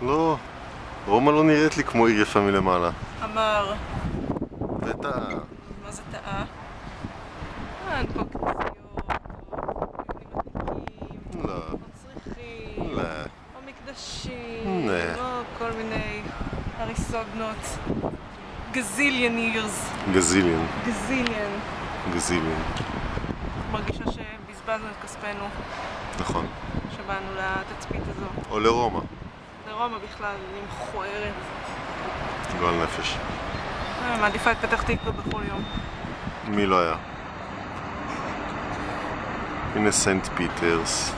לא, רומא לא נראית לי כמו עיר יפה מלמעלה. אמר. וטעה. מה זה טעה? אין פה כנסיות, או מבנים עתיקים, לא. או צריכים, לא. או מקדשים, לא. או כל מיני הריסות בנות גזיליאן years. גזיליאן. גזיליאן. גזיליאן. מרגישה שבזבזנו את כספנו נכון. שבאנו לתצפית הזו. או לרומא. לרומא בכלל, היא מכוערת. גועל נפש. מעדיפה את פתח תקווה בכל יום. מי לא היה? הנה סנט פיטרס.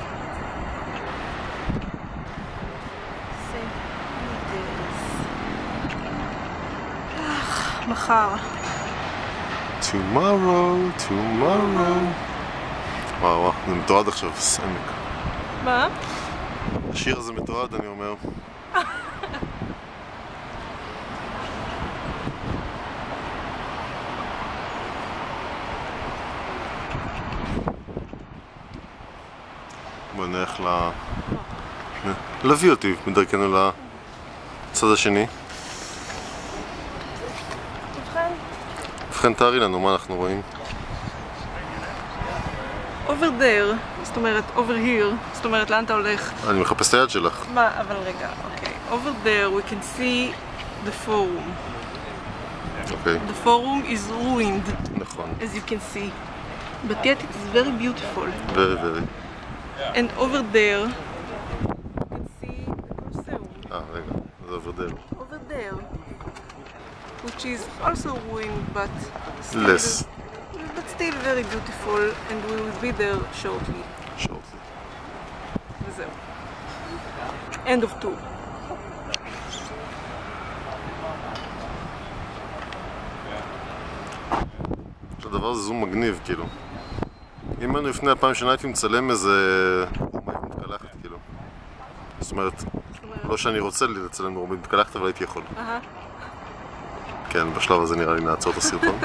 מחר. tomorrow. וואו, זה מתועד עכשיו, סמק. מה? השיר הזה מתועד, אני אומר. בוא נלך להביא אותי בדרכנו לצד השני. ובכן תארי לנו מה אנחנו רואים. over there, זאת אומרת over here, זאת אומרת לאן אתה הולך? אני מחפש את היד שלך. מה? אבל רגע, אוקיי. over there we can see the forum. אוקיי. The forum is ruined, נכון. as you can see. But yet it is very beautiful. very. And over there you can see the Colosseum. רגע, זה over there. Over there, which is also ruined but less. But still very beautiful, and we will be there shortly. וזהו. End of tour. הדבר הזה זום מגניב, כאילו. אם היינו לפני הפעם שנה הייתי מצלם איזה רומאית מתקלחת, כאילו. זאת אומרת, לא שאני רוצה לצלם רומאית מתקלחת, אבל הייתי יכול. כן, בשלב הזה נראה לי נעצור את הסרטון.